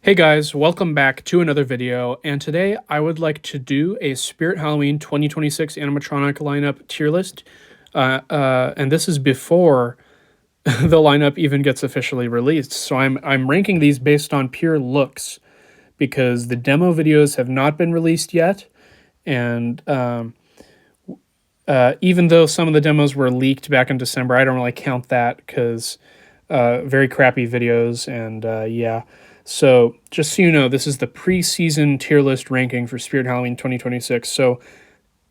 Hey guys, welcome back to another video, and today I would like to do a Spirit Halloween 2026 animatronic lineup tier list, and this is before the lineup even gets officially released. So I'm ranking these based on pure looks, because the demo videos have not been released yet, and even though some of the demos were leaked back in December, I don't really count that because very crappy videos, and yeah. So just so you know, this is the preseason tier list ranking for Spirit Halloween 2026. So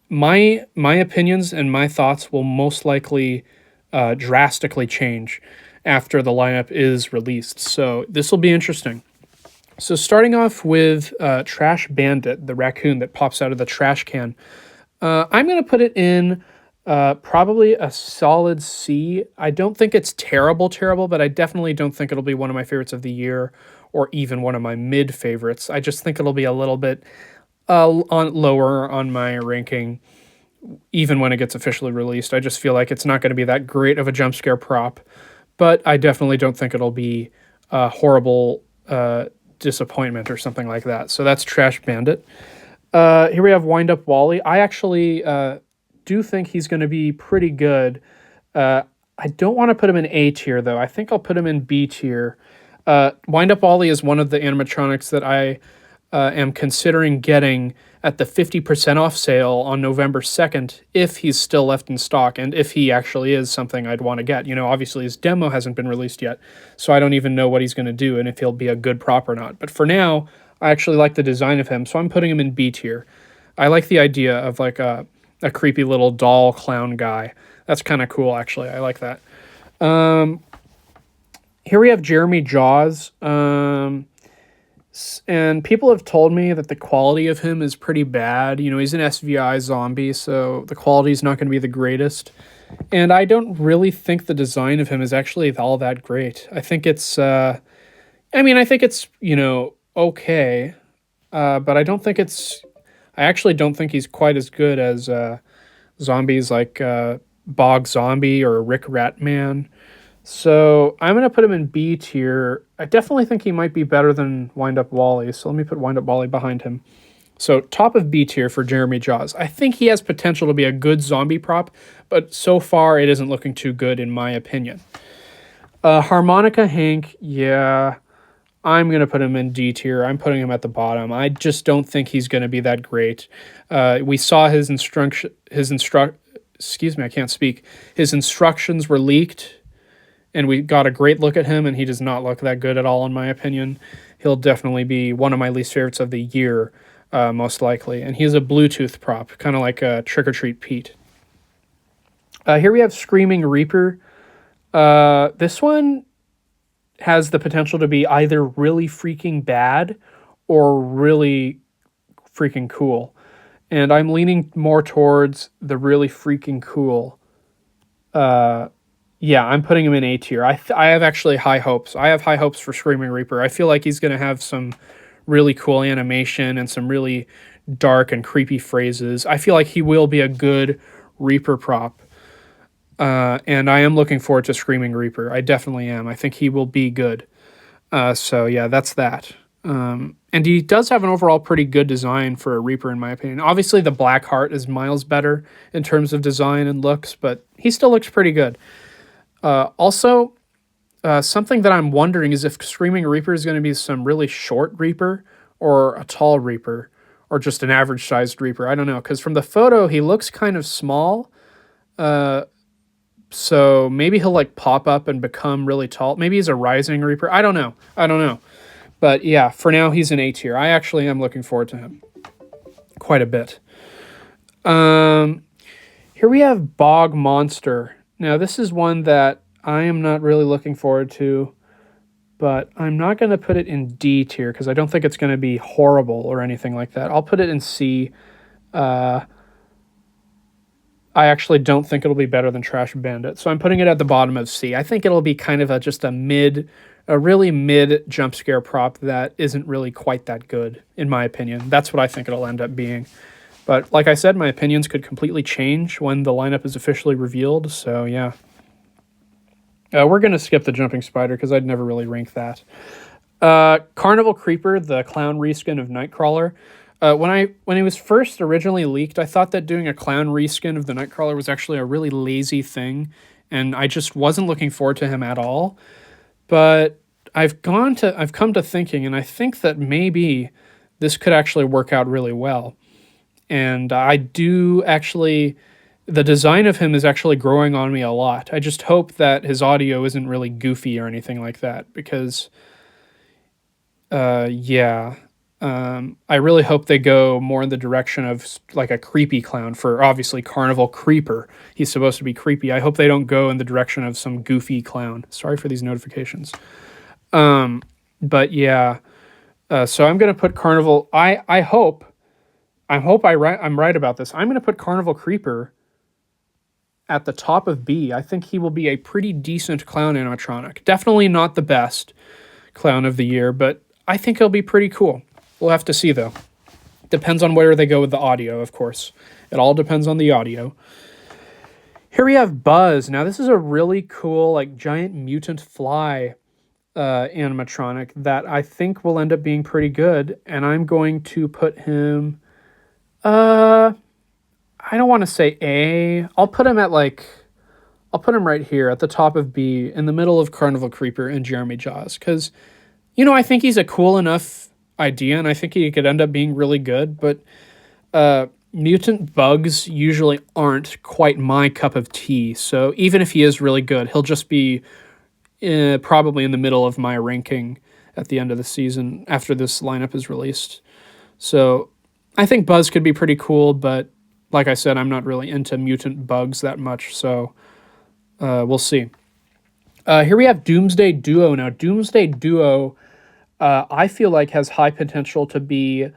my opinions and my thoughts will most likely drastically change after the lineup is released. So this will be interesting. So starting off with Trash Bandit, the raccoon that pops out of the trash can. I'm going to put it in probably a solid C. I don't think it's terrible, but I definitely don't think it'll be one of my favorites of the year or even one of my mid favorites. I just think it'll be a little bit lower on my ranking, even when it gets officially released. I just feel like it's not going to be that great of a jump scare prop, but I definitely don't think it'll be a horrible disappointment or something like that. So that's Trash Bandit. Here we have Wind Up Wally. I actually do think he's going to be pretty good. I don't want to put him in A tier, though. I think I'll put him in B tier. Wind Up Wally is one of the animatronics that I am considering getting at the 50% off sale on November 2nd, if he's still left in stock, and if he actually is something I'd want to get. You know, obviously his demo hasn't been released yet, so I don't even know what he's going to do and if he'll be a good prop or not. But for now, I actually like the design of him, so I'm putting him in B tier. I like the idea of like a creepy little doll clown guy. That's kind of cool, actually. I like that. Here we have Jeremy Jaws. And people have told me that the quality of him is pretty bad. You know, he's an SVI zombie, so the quality is not going to be the greatest. And I don't really think the design of him is actually all that great. I think it's, I think it's, you know, okay. But I don't think it's, I actually don't think he's quite as good as zombies like Bog Zombie or Rick Ratman. So I'm going to put him in B tier. I definitely think he might be better than Wind Up Wally, so let me put Wind Up Wally behind him. So top of B tier for Jeremy Jaws. I think he has potential to be a good zombie prop, but so far it isn't looking too good in my opinion. Harmonica Hank, yeah, I'm going to put him in D tier. I'm putting him at the bottom. I just don't think he's going to be that great. We saw his instructions were leaked, and we got a great look at him, and he does not look that good at all, in my opinion. He'll definitely be one of my least favorites of the year, most likely. And he's a Bluetooth prop, kind of like a Trick or Treat Pete. Here we have Screaming Reaper. This one has the potential to be either really freaking bad or really freaking cool. And I'm leaning more towards the really freaking cool. Yeah, I'm putting him in A tier. I have actually high hopes. I have high hopes for Screaming Reaper. I feel like he's going to have some really cool animation and some really dark and creepy phrases. I feel like he will be a good Reaper prop. And I am looking forward to Screaming Reaper. I definitely am. I think he will be good. So yeah, that's that. And he does have an overall pretty good design for a Reaper, in my opinion. Obviously, the Black Heart is miles better in terms of design and looks, but he still looks pretty good. Also, something that I'm wondering is if Screaming Reaper is going to be some really short Reaper or a tall Reaper or just an average-sized Reaper. I don't know, because from the photo, he looks kind of small. So maybe he'll like pop up and become really tall. Maybe he's a rising Reaper. I don't know. But yeah, for now, he's in A tier. I actually am looking forward to him quite a bit. Here we have Bog Monster. Now, this is one that I am not really looking forward to, but I'm not going to put it in D tier because I don't think it's going to be horrible or anything like that. I'll put it in C. I actually don't think it'll be better than Trash Bandit, so I'm putting it at the bottom of C. I think it'll be kind of just a really mid jump scare prop that isn't really quite that good, in my opinion. That's what I think it'll end up being. But like I said, my opinions could completely change when the lineup is officially revealed, so yeah. We're going to skip the Jumping Spider because I'd never really rank that. Carnival Creeper, the clown reskin of Nightcrawler. When it was first originally leaked, I thought that doing a clown reskin of the Nightcrawler was actually a really lazy thing, and I just wasn't looking forward to him at all. But I've come to thinking, and I think that maybe this could actually work out really well. And I do actually, the design of him is actually growing on me a lot. I just hope that his audio isn't really goofy or anything like that, because yeah. I really hope they go more in the direction of like a creepy clown for obviously Carnival Creeper. He's supposed to be creepy. I hope they don't go in the direction of some goofy clown. Sorry for these notifications. But yeah, so I'm gonna put Carnival. I'm right about this. I'm gonna put Carnival Creeper at the top of B. I think he will be a pretty decent clown animatronic. Definitely not the best clown of the year, but I think he'll be pretty cool. We'll have to see, though. Depends on where they go with the audio, of course. It all depends on the audio. Here we have Buzz. Now, this is a really cool, like, giant mutant fly animatronic that I think will end up being pretty good, and I'm going to put him... I don't want to say A. I'll put him right here at the top of B, in the middle of Carnival Creeper and Jeremy Jaws, because, I think he's a cool enough idea, and I think he could end up being really good, but mutant bugs usually aren't quite my cup of tea, so even if he is really good, he'll just be probably in the middle of my ranking at the end of the season after this lineup is released. So I think Buzz could be pretty cool, but like I said, I'm not really into mutant bugs that much, so we'll see. Here we have Doomsday Duo. Now, Doomsday Duo, I feel like has high potential to be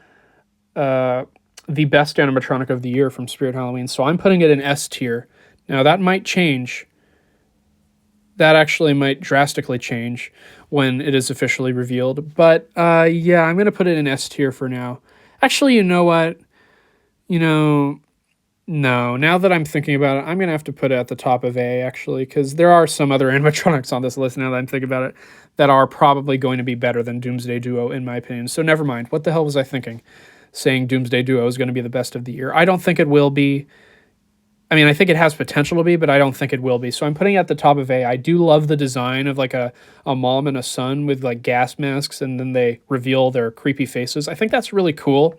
the best animatronic of the year from Spirit Halloween, so I'm putting it in S tier. Now, that might change. That actually might drastically change when it is officially revealed, but yeah, I'm going to put it in S tier for now. Actually, you know what? No, now that I'm thinking about it, I'm going to have to put it at the top of A, actually, because there are some other animatronics on this list, now that I'm thinking about it, that are probably going to be better than Doomsday Duo, in my opinion. So never mind. What the hell was I thinking? Saying Doomsday Duo is going to be the best of the year. I don't think it will be. I mean, I think it has potential to be, but I don't think it will be. So I'm putting it at the top of A. I do love the design of like a mom and a son with like gas masks, and then they reveal their creepy faces. I think that's really cool.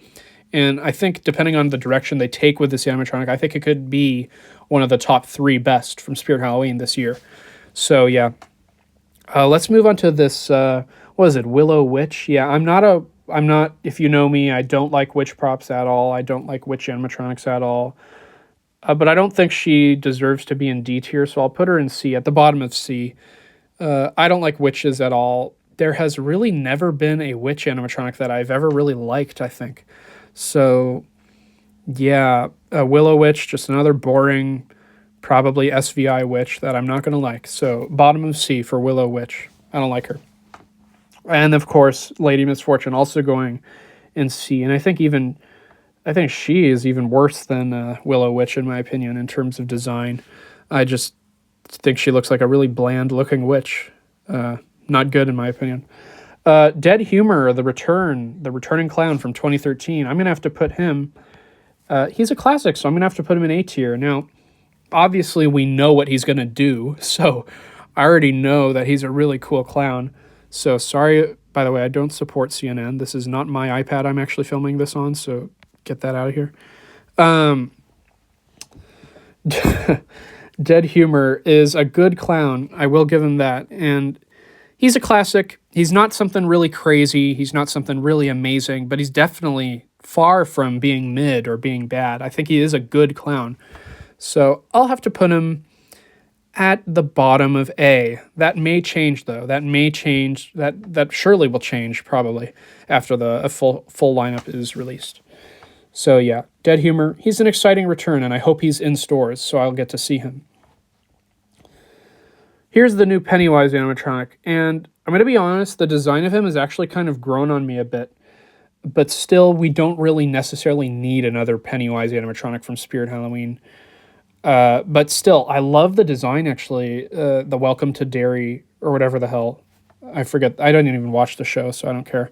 And I think depending on the direction they take with this animatronic, I think it could be one of the top 3 best from Spirit Halloween this year. So yeah, let's move on to this. What is it? Willow Witch. Yeah, I'm not. If you know me, I don't like witch props at all. I don't like witch animatronics at all. But I don't think she deserves to be in D tier, so I'll put her in C, at the bottom of C. I don't like witches at all. There has really never been a witch animatronic that I've ever really liked, I think. So, yeah, Willow Witch, just another boring, probably SVI witch that I'm not going to like. So, bottom of C for Willow Witch. I don't like her. And, of course, Lady Misfortune also going in C. And I think she is even worse than Willow Witch, in my opinion, in terms of design. I just think she looks like a really bland-looking witch. Not good, in my opinion. Dead Humor, the returning clown from 2013. I'm going to have to put him... he's a classic, so I'm going to have to put him in A tier. Now, obviously, we know what he's going to do, so I already know that he's a really cool clown. So, sorry, by the way, I don't support CNN. This is not my iPad I'm actually filming this on, so get that out of here. Dead Humor is a good clown. I will give him that. And he's a classic. He's not something really crazy. He's not something really amazing, but he's definitely far from being mid or being bad. I think he is a good clown. So I'll have to put him at the bottom of A. That may change, though. That may change. That surely will change, probably, after the full lineup is released. So yeah, Dead Humor, he's an exciting return, and I hope he's in stores, so I'll get to see him. Here's the new Pennywise animatronic, and I'm going to be honest, the design of him has actually kind of grown on me a bit, but still, we don't really necessarily need another Pennywise animatronic from Spirit Halloween. But still, I love the design, actually, the Welcome to Derry, or whatever the hell. I forget. I didn't even watch the show, so I don't care.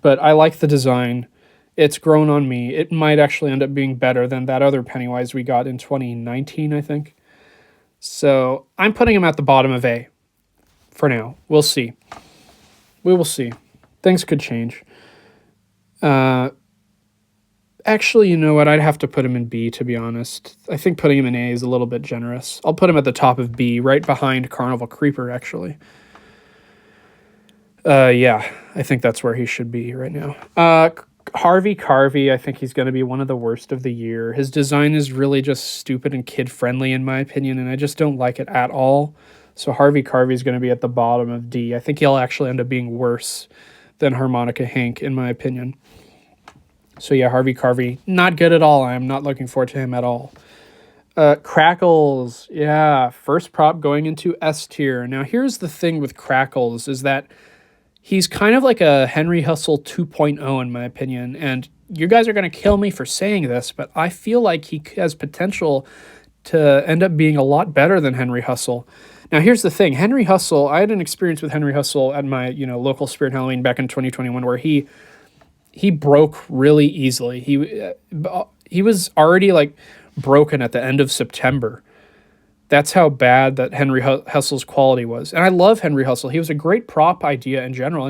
But I like the design. It's grown on me. It might actually end up being better than that other Pennywise we got in 2019, I think. So I'm putting him at the bottom of A for now. We'll see. We will see. Things could change. Actually, you know what? I'd have to put him in B, to be honest. I think putting him in A is a little bit generous. I'll put him at the top of B, right behind Carnival Creeper, actually. Yeah, I think that's where he should be right now. Harvey Carvey, I think he's going to be one of the worst of the year. His design is really just stupid and kid-friendly, in my opinion, and I just don't like it at all. So Harvey Carvey is going to be at the bottom of D. I think he'll actually end up being worse than Harmonica Hank, in my opinion. So yeah, Harvey Carvey, not good at all. I'm not looking forward to him at all. Crackles, yeah, first prop going into S tier. Now here's the thing with Crackles is that he's kind of like a Henry Hustle 2.0 in my opinion, and you guys are going to kill me for saying this, but I feel like he has potential to end up being a lot better than Henry Hustle. Now here's the thing, Henry Hustle, I had an experience with Henry Hustle at my, local Spirit Halloween back in 2021 where he broke really easily. He was already like broken at the end of September. That's how bad that Henry Hustle's quality was. And I love Henry Hustle. He was a great prop idea in general,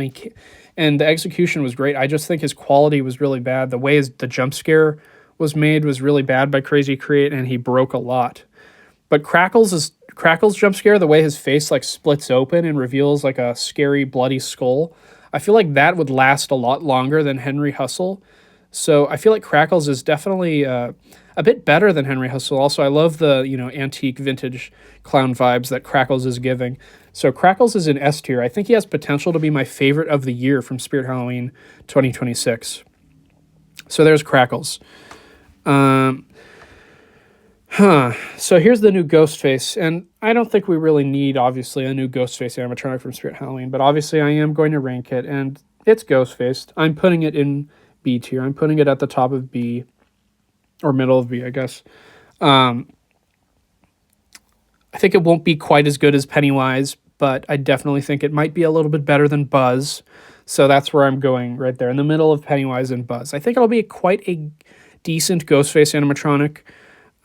and the execution was great. I just think his quality was really bad. The way the jump scare was made was really bad by Crazy Create, and he broke a lot. But Crackle's jump scare, the way his face like splits open and reveals like a scary bloody skull, I feel like that would last a lot longer than Henry Hustle. So I feel like Crackles is definitely a bit better than Henry Hustle. Also, I love the antique vintage clown vibes that Crackles is giving. So Crackles is in S tier. I think he has potential to be my favorite of the year from Spirit Halloween 2026. So there's Crackles. So here's the new Ghostface, and I don't think we really need, obviously, a new Ghostface animatronic from Spirit Halloween, but obviously I am going to rank it, and it's Ghostface. I'm putting it in B tier. I'm putting it at the top of B, or middle of B, I guess. I think it won't be quite as good as Pennywise, but I definitely think it might be a little bit better than Buzz, so that's where I'm going right there, in the middle of Pennywise and Buzz. I think it'll be quite a decent Ghostface animatronic.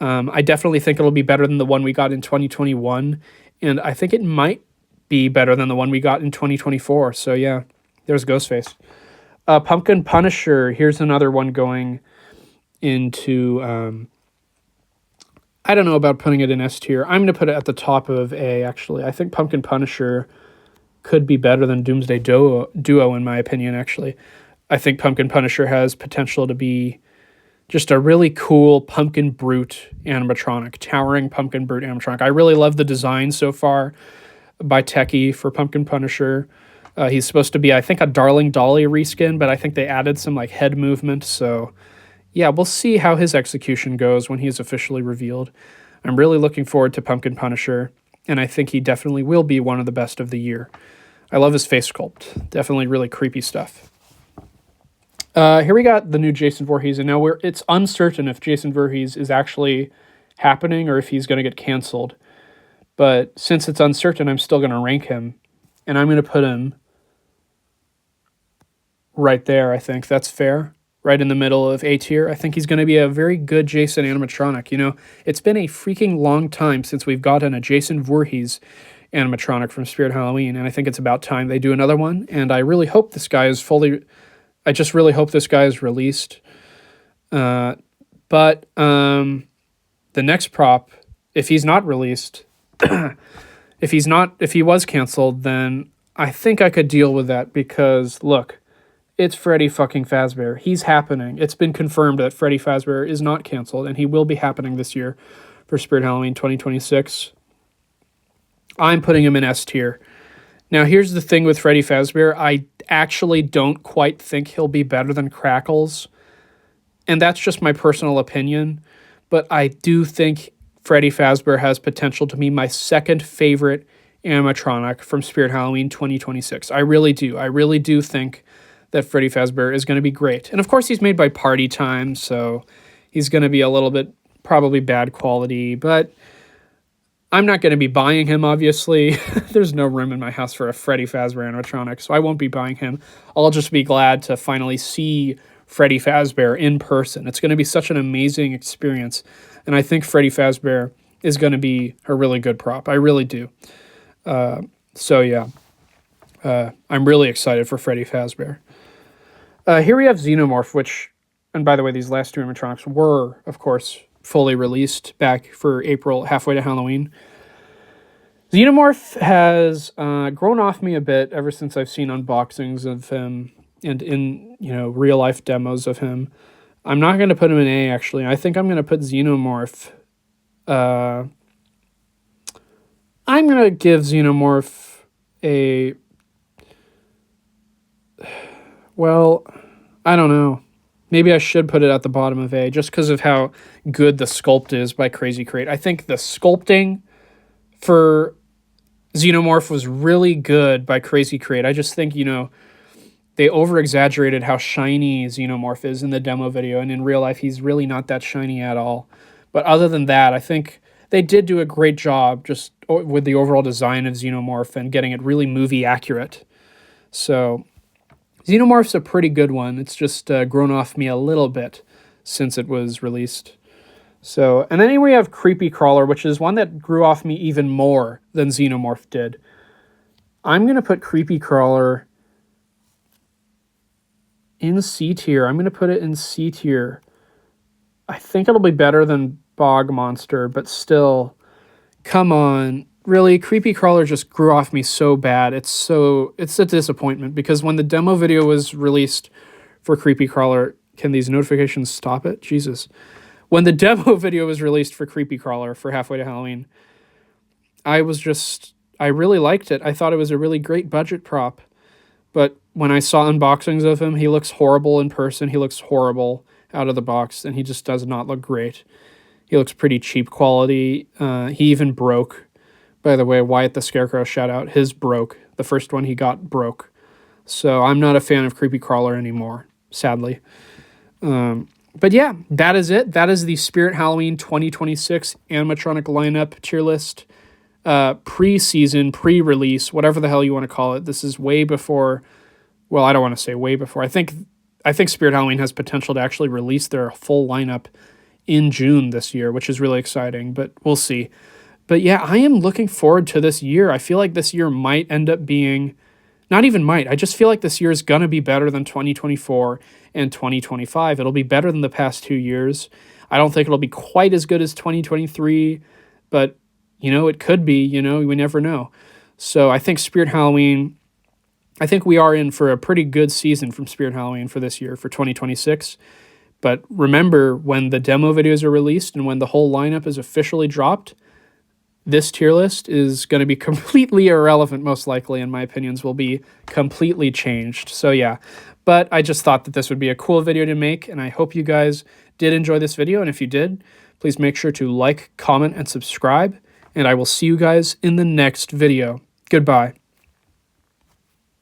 I definitely think it'll be better than the one we got in 2021, and I think it might be better than the one we got in 2024. So yeah, there's Ghostface. Pumpkin Punisher, here's another one going into, I don't know about putting it in S tier. I'm going to put it at the top of A, actually. I think Pumpkin Punisher could be better than Doomsday Duo in my opinion, actually. I think Pumpkin Punisher has potential to be just a really cool Pumpkin Brute animatronic, towering Pumpkin Brute animatronic. I really love the design so far by Techie for Pumpkin Punisher. He's supposed to be, I think, a Darling Dolly reskin, but I think they added some like head movement. So yeah, we'll see how his execution goes when he's officially revealed. I'm really looking forward to Pumpkin Punisher, and I think he definitely will be one of the best of the year. I love his face sculpt. Definitely really creepy stuff. Here we got the new Jason Voorhees, and now it's uncertain if Jason Voorhees is actually happening or if he's going to get canceled. But since it's uncertain, I'm still going to rank him, and I'm going to put him right there, I think. That's fair. Right in the middle of A tier. I think he's going to be a very good Jason animatronic. It's been a freaking long time since we've gotten a Jason Voorhees animatronic from Spirit Halloween, and I think it's about time they do another one, and I really hope this guy is I just really hope this guy is released. But the next prop, if he's not released, if he was canceled, then I think I could deal with that because, look, it's Freddy fucking Fazbear. He's happening. It's been confirmed that Freddy Fazbear is not canceled, and he will be happening this year for Spirit Halloween 2026. I'm putting him in S tier. Now, here's the thing with Freddy Fazbear. I actually don't quite think he'll be better than Crackles, and that's just my personal opinion, but I do think Freddy Fazbear has potential to be my second favorite animatronic from Spirit Halloween 2026. I really do. I really do think that Freddy Fazbear is going to be great. And of course, he's made by Party Time, so he's going to be a little bit probably bad quality, but I'm not going to be buying him, obviously. There's no room in my house for a Freddy Fazbear animatronic, so I won't be buying him. I'll just be glad to finally see Freddy Fazbear in person. It's going to be such an amazing experience, and I think Freddy Fazbear is going to be a really good prop. I really do. So yeah, I'm really excited for Freddy Fazbear. Here we have Xenomorph, which, and by the way, these last two animatronics were, of course, fully released back for April, halfway to Halloween. Xenomorph has grown off me a bit ever since I've seen unboxings of him and in, real life demos of him. I'm not going to put him in A, actually. I think I'm going to put Xenomorph. I'm going to give Xenomorph a... Well, I don't know. Maybe I should put it at the bottom of A just because of how good the sculpt is by Crazy Crate. I think the sculpting for Xenomorph was really good by Crazy Crate. I just think, they over-exaggerated how shiny Xenomorph is in the demo video, and in real life, he's really not that shiny at all. But other than that, I think they did do a great job just with the overall design of Xenomorph and getting it really movie accurate. So Xenomorph's a pretty good one. It's just grown off me a little bit since it was released. So, and then here we have Creepy Crawler, which is one that grew off me even more than Xenomorph did. I'm going to put Creepy Crawler in C tier. I'm going to put it in C tier. I think it'll be better than Bog Monster, but still, come on. Really, Creepy Crawler just grew off me so bad. It's a disappointment because when the demo video was released for Creepy Crawler, can these notifications stop it? Jesus. When the demo video was released for Creepy Crawler for Halfway to Halloween, I really liked it. I thought it was a really great budget prop. But when I saw unboxings of him, he looks horrible in person. He looks horrible out of the box, and he just does not look great. He looks pretty cheap quality. He even broke. By the way, Wyatt the Scarecrow shout out. His broke. The first one he got broke. So I'm not a fan of Creepy Crawler anymore, sadly. But yeah, that is it. That is the Spirit Halloween 2026 animatronic lineup tier list. Pre-season, pre-release, whatever the hell you want to call it. This is way before, well, I don't want to say way before. I think Spirit Halloween has potential to actually release their full lineup in June this year, which is really exciting, but we'll see. But yeah, I am looking forward to this year. I feel like this year might end up being, not even might, I just feel like this year is going to be better than 2024 and 2025. It'll be better than the past 2 years. I don't think it'll be quite as good as 2023, but it could be, we never know. So I think Spirit Halloween, I think we are in for a pretty good season from Spirit Halloween for this year, for 2026. But remember, when the demo videos are released and when the whole lineup is officially dropped, this tier list is going to be completely irrelevant, most likely, and my opinions will be completely changed. So yeah, but I just thought that this would be a cool video to make, and I hope you guys did enjoy this video. And if you did, please make sure to like, comment, and subscribe, and I will see you guys in the next video. Goodbye.